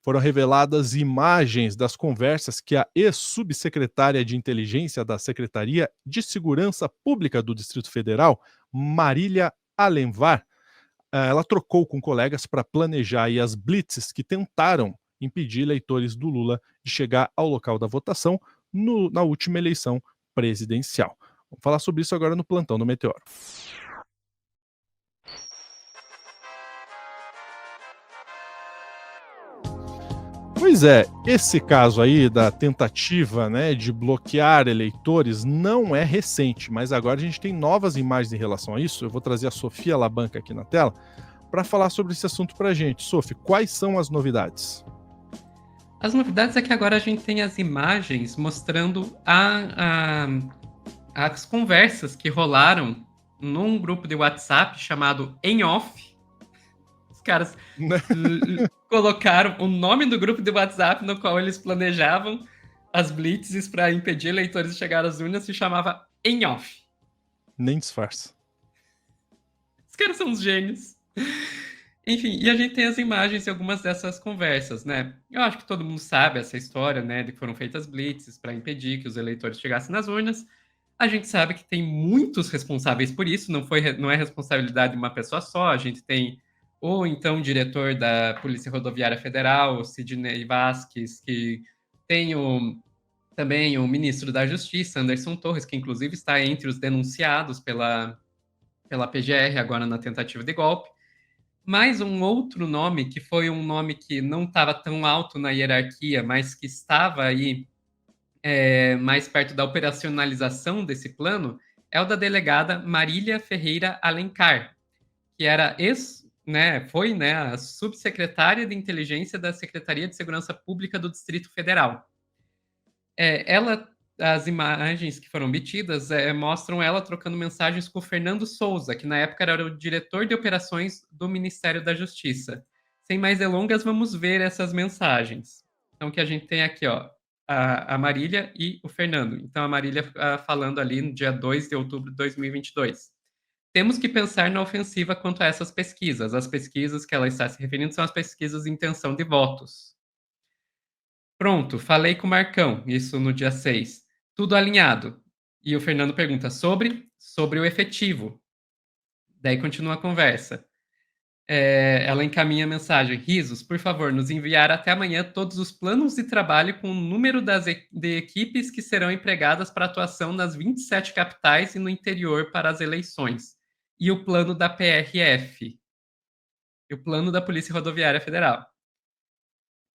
Foram reveladas imagens das conversas que a ex-subsecretária de inteligência da Secretaria de Segurança Pública do Distrito Federal, Marília Alenvar, ela trocou com colegas para planejar aí as blitzes que tentaram impedir eleitores do Lula de chegar ao local da votação na última eleição presidencial. Vamos falar sobre isso agora no Plantão do Meteoro. Pois é, esse caso aí da tentativa, né, de bloquear eleitores não é recente, mas agora a gente tem novas imagens em relação a isso. Eu vou trazer a Sofia Labanca aqui na tela para falar sobre esse assunto para a gente. Sofia, quais são as novidades? As novidades é que agora a gente tem as imagens mostrando as conversas que rolaram num grupo de WhatsApp chamado Em Off. Os caras colocaram o nome do grupo de WhatsApp no qual eles planejavam as blitzes para impedir eleitores de chegar às urnas, se chamava Em Off. Nem disfarça. Os caras são uns gênios. Enfim, e a gente tem as imagens de algumas dessas conversas, né? Eu acho que todo mundo sabe essa história, né, de que foram feitas blitzes para impedir que os eleitores chegassem nas urnas. A gente sabe que tem muitos responsáveis por isso, não é responsabilidade de uma pessoa só. A gente tem o então diretor da Polícia Rodoviária Federal, Sidney Vasquez, que tem também o ministro da Justiça, Anderson Torres, que inclusive está entre os denunciados pela PGR agora na tentativa de golpe. Mais um outro nome, que foi um nome que não estava tão alto na hierarquia, mas que estava aí mais perto da operacionalização desse plano, é o da delegada Marília Ferreira Alencar, que era foi a subsecretária de inteligência da Secretaria de Segurança Pública do Distrito Federal. As imagens que foram obtidas mostram ela trocando mensagens com o Fernando Souza, que na época era o diretor de operações do Ministério da Justiça. Sem mais delongas, vamos ver essas mensagens. Então, o que a gente tem aqui, ó, a Marília e o Fernando. Então, a Marília falando ali no dia 2 de outubro de 2022. Temos que pensar na ofensiva quanto a essas pesquisas. As pesquisas que ela está se referindo são as pesquisas de intenção de votos. Pronto, falei com o Marcão, isso no dia 6. Tudo alinhado. E o Fernando pergunta sobre o efetivo. Daí continua a conversa. Ela encaminha a mensagem. Risos, por favor, nos enviar até amanhã todos os planos de trabalho com o número de equipes que serão empregadas para atuação nas 27 capitais e no interior para as eleições. E o plano da PRF. E o plano da Polícia Rodoviária Federal.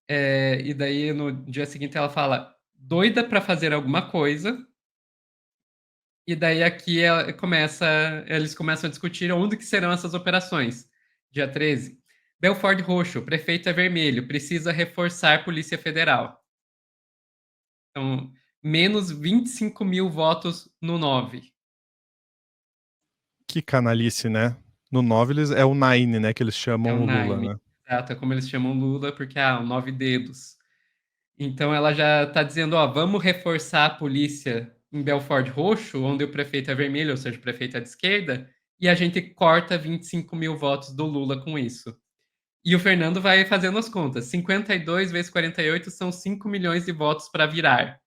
E daí, no dia seguinte, ela fala doida para fazer alguma coisa. E daí aqui eles começam a discutir onde que serão essas operações. Dia 13. Belford Roxo, prefeito é vermelho, precisa reforçar Polícia Federal. Então, menos 25 mil votos no 9. Que canalice, né? No 9 é o Nine, né? Que eles chamam o o Lula, Nine. né? Exato, é como eles chamam Lula, porque o 9 dedos. Então ela já está dizendo, ó, vamos reforçar a polícia em Belford Roxo, onde o prefeito é vermelho, ou seja, o prefeito é de esquerda, e a gente corta 25 mil votos do Lula com isso. E o Fernando vai fazendo as contas. 52 vezes 48 são 5 milhões de votos para virar.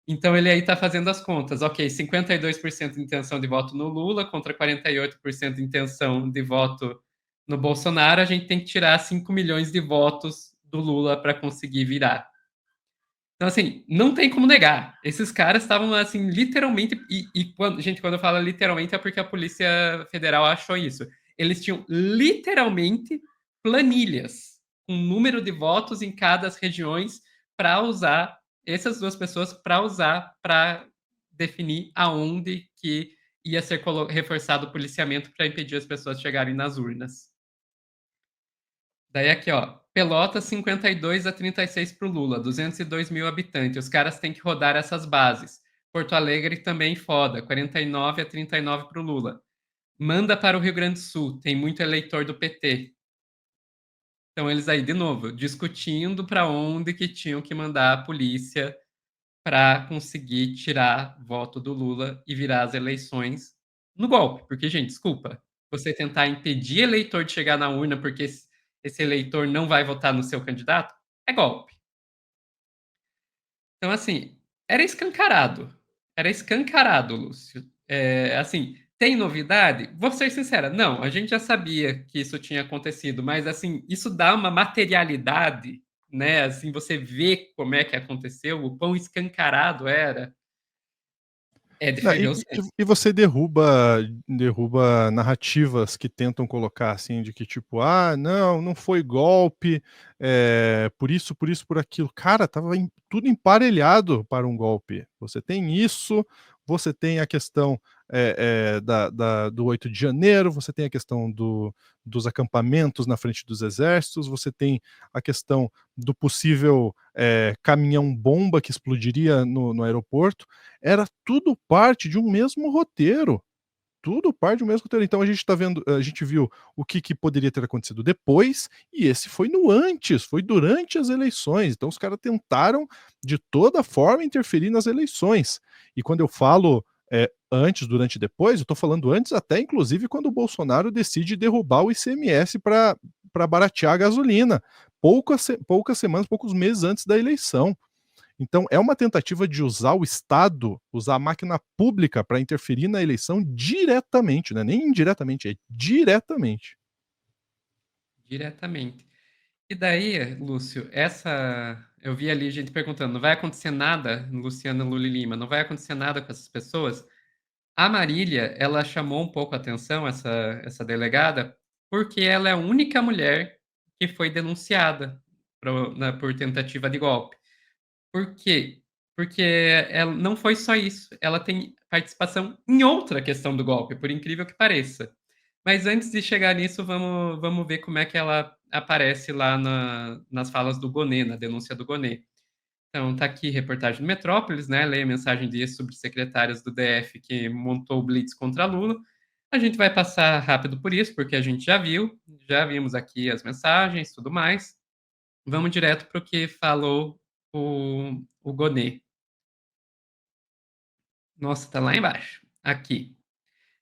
Então ele aí está fazendo as contas. Ok, 52% de intenção de voto no Lula contra 48% de intenção de voto no Bolsonaro. A gente tem que tirar 5 milhões de votos do Lula para conseguir virar. Então, assim, não tem como negar. Esses caras estavam, assim, literalmente... quando eu falo literalmente é porque a Polícia Federal achou isso. Eles tinham, literalmente, planilhas com número de votos em cada das regiões para usar, essas duas pessoas, para usar para definir aonde que ia ser reforçado o policiamento para impedir as pessoas de chegarem nas urnas. Daí aqui, ó, Pelotas 52 a 36 para o Lula, 202 mil habitantes. Os caras têm que rodar essas bases. Porto Alegre também foda, 49 a 39 para o Lula. Manda para o Rio Grande do Sul, tem muito eleitor do PT. Então eles aí, de novo, discutindo para onde que tinham que mandar a polícia para conseguir tirar voto do Lula e virar as eleições no golpe. Porque, gente, desculpa, você tentar impedir eleitor de chegar na urna porque esse eleitor não vai votar no seu candidato, é golpe. Então, assim, era escancarado. Era escancarado, Lúcio. Assim, tem novidade? Vou ser sincera, não, a gente já sabia que isso tinha acontecido, mas, assim, isso dá uma materialidade, né? Assim, você vê como é que aconteceu, o quão escancarado era, é de Não, ferver os dentes. e você derruba narrativas que tentam colocar, assim, de que tipo: "Ah, não, não foi golpe, por isso, por aquilo". Cara, estava tudo emparelhado para um golpe. Você tem isso, você tem a questão, do 8 de janeiro, você tem a questão dos acampamentos na frente dos exércitos, você tem a questão do possível, caminhão-bomba que explodiria no aeroporto. Era tudo parte de um mesmo roteiro, tudo parte de um mesmo roteiro. Então a gente viu o que poderia ter acontecido depois, e esse foi no antes, foi durante as eleições. Então os caras tentaram de toda forma interferir nas eleições. E quando eu falo, antes, durante e depois, eu tô falando antes até inclusive quando o Bolsonaro decide derrubar o ICMS para baratear a gasolina, poucas semanas, poucos meses antes da eleição. Então, é uma tentativa de usar o Estado, usar a máquina pública para interferir na eleição diretamente, não é nem indiretamente, é diretamente. Diretamente. E daí, Lúcio, eu vi ali gente perguntando: "Não vai acontecer nada, Luciana Lully Lima, não vai acontecer nada com essas pessoas?" A Marília, ela chamou um pouco a atenção, essa delegada, porque ela é a única mulher que foi denunciada por tentativa de golpe. Por quê? Porque ela não foi só isso, ela tem participação em outra questão do golpe, por incrível que pareça. Mas antes de chegar nisso, vamos ver como é que ela aparece lá nas falas do Gonê, na denúncia do Gonê. Então, tá aqui reportagem do Metrópolis, né? Leia a mensagem de ex-subsecretários do DF que montou o blitz contra Lula. A gente vai passar rápido por isso, porque a gente já vimos aqui as mensagens, tudo mais. Vamos direto para o que falou o Gonê. Nossa, tá lá embaixo. Aqui.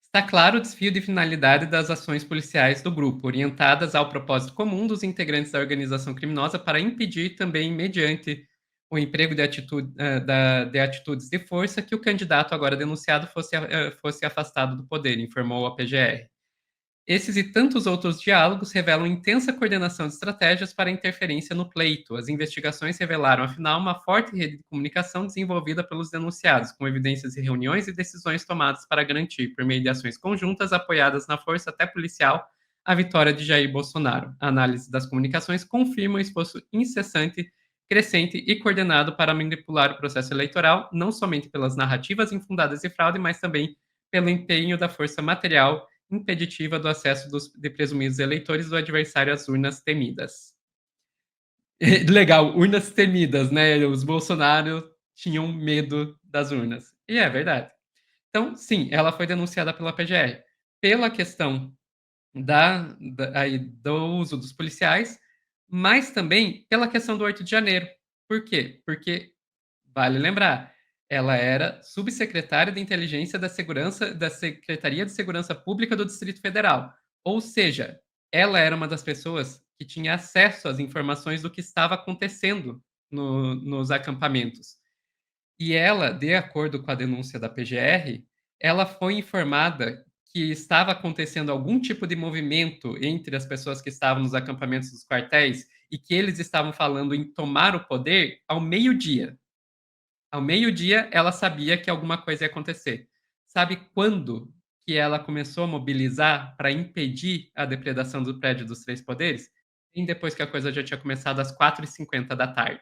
Está claro o desvio de finalidade das ações policiais do grupo, orientadas ao propósito comum dos integrantes da organização criminosa para impedir também, mediante o emprego de atitudes de força, que o candidato agora denunciado fosse afastado do poder, informou a PGR. Esses e tantos outros diálogos revelam intensa coordenação de estratégias para interferência no pleito. As investigações revelaram, afinal, uma forte rede de comunicação desenvolvida pelos denunciados, com evidências de reuniões e decisões tomadas para garantir, por meio de ações conjuntas apoiadas na força até policial, a vitória de Jair Bolsonaro. A análise das comunicações confirma o esforço incessante, crescente e coordenado para manipular o processo eleitoral, não somente pelas narrativas infundadas de fraude, mas também pelo empenho da força material impeditiva do acesso de presumidos eleitores do adversário às urnas temidas. Legal, urnas temidas, né? Os Bolsonaro tinham medo das urnas. E é verdade. Então, sim, ela foi denunciada pela PGR pela questão do uso dos policiais, mas também pela questão do 8 de janeiro. Por quê? Porque, vale lembrar, ela era subsecretária de inteligência da Secretaria de Segurança Pública do Distrito Federal. Ou seja, ela era uma das pessoas que tinha acesso às informações do que estava acontecendo nos acampamentos. E ela, de acordo com a denúncia da PGR, ela foi informada que estava acontecendo algum tipo de movimento entre as pessoas que estavam nos acampamentos dos quartéis e que eles estavam falando em tomar o poder ao meio-dia. Ao meio-dia, ela sabia que alguma coisa ia acontecer. Sabe quando que ela começou a mobilizar para impedir a depredação do prédio dos Três Poderes? E depois que a coisa já tinha começado às 4h50 da tarde.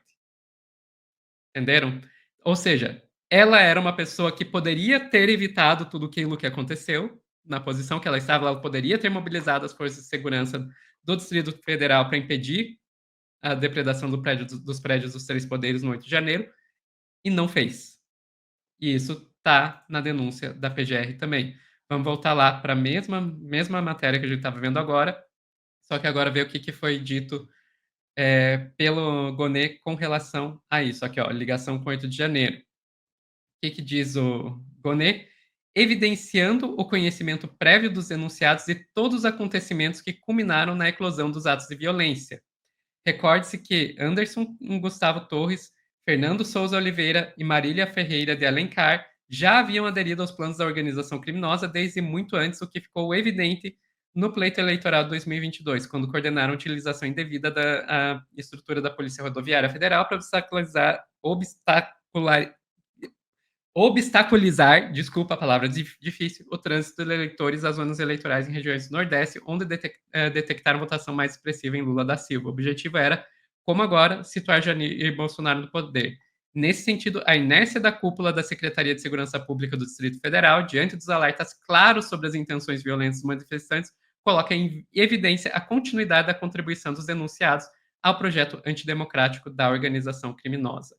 Entenderam? Ou seja, ela era uma pessoa que poderia ter evitado tudo aquilo que aconteceu, na posição que ela estava, ela poderia ter mobilizado as forças de segurança do Distrito Federal para impedir a depredação dos prédios dos Três Poderes no 8 de janeiro, e não fez. E isso está na denúncia da PGR também. Vamos voltar lá para a mesma matéria que a gente estava vendo agora, só que agora ver o que foi dito pelo Gonê com relação a isso. Aqui, ó, ligação com 8 de janeiro. O que diz o Gonê? Evidenciando o conhecimento prévio dos denunciados de todos os acontecimentos que culminaram na eclosão dos atos de violência. Recorde-se que Anderson Gustavo Torres, Fernando Souza Oliveira e Marília Ferreira de Alencar já haviam aderido aos planos da organização criminosa desde muito antes, o que ficou evidente no pleito eleitoral de 2022, quando coordenaram a utilização indevida da estrutura da Polícia Rodoviária Federal para obstaculizar, desculpa a palavra difícil, o trânsito de eleitores às zonas eleitorais em regiões do Nordeste, onde detectaram votação mais expressiva em Lula da Silva. O objetivo era, como agora, situar Jair Bolsonaro no poder. Nesse sentido, a inércia da cúpula da Secretaria de Segurança Pública do Distrito Federal, diante dos alertas claros sobre as intenções violentas dos manifestantes, coloca em evidência a continuidade da contribuição dos denunciados ao projeto antidemocrático da organização criminosa.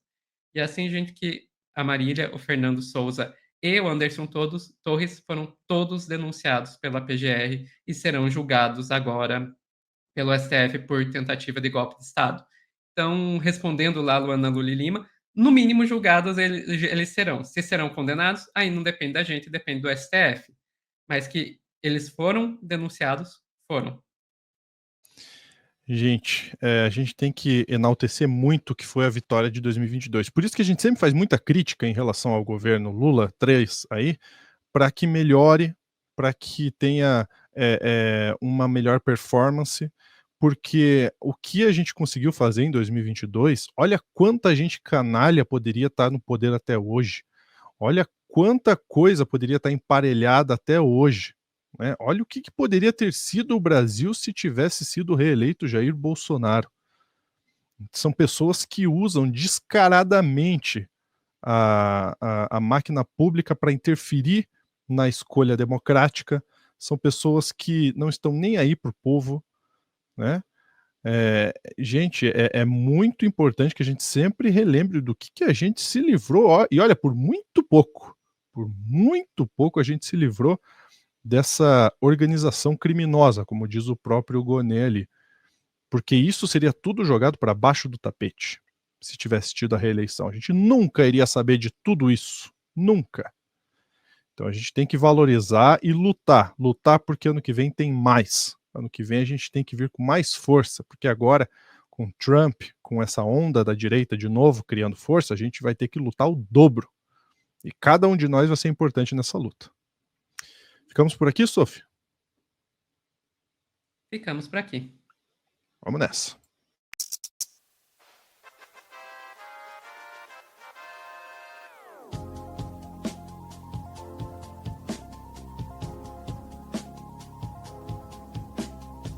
E assim, gente, que a Marília, o Fernando Souza e o Anderson Torres foram todos denunciados pela PGR e serão julgados agora pelo STF por tentativa de golpe de Estado. Então, respondendo lá, Luana Luli Lima, no mínimo julgados eles serão. Se serão condenados, aí não depende da gente, depende do STF. Mas que eles foram denunciados, foram. Gente, a gente tem que enaltecer muito o que foi a vitória de 2022. Por isso que a gente sempre faz muita crítica em relação ao governo Lula 3 aí, para que melhore, para que tenha uma melhor performance, porque o que a gente conseguiu fazer em 2022, olha quanta gente canalha poderia estar no poder até hoje, olha quanta coisa poderia estar emparelhada até hoje. Né? Olha o que poderia ter sido o Brasil se tivesse sido reeleito Jair Bolsonaro. São pessoas que usam descaradamente a máquina pública para interferir na escolha democrática, são pessoas que não estão nem aí para o povo, né? Gente, é muito importante que a gente sempre relembre do que a gente se livrou, e olha, por muito pouco a gente se livrou dessa organização criminosa, como diz o próprio Gonê ali, porque isso seria tudo jogado para baixo do tapete, se tivesse tido a reeleição. A gente nunca iria saber de tudo isso, nunca. Então a gente tem que valorizar e lutar porque ano que vem tem mais. Ano que vem a gente tem que vir com mais força, porque agora com Trump, com essa onda da direita de novo criando força, a gente vai ter que lutar o dobro. E cada um de nós vai ser importante nessa luta. Ficamos por aqui, Sophie? Ficamos por aqui. Vamos nessa.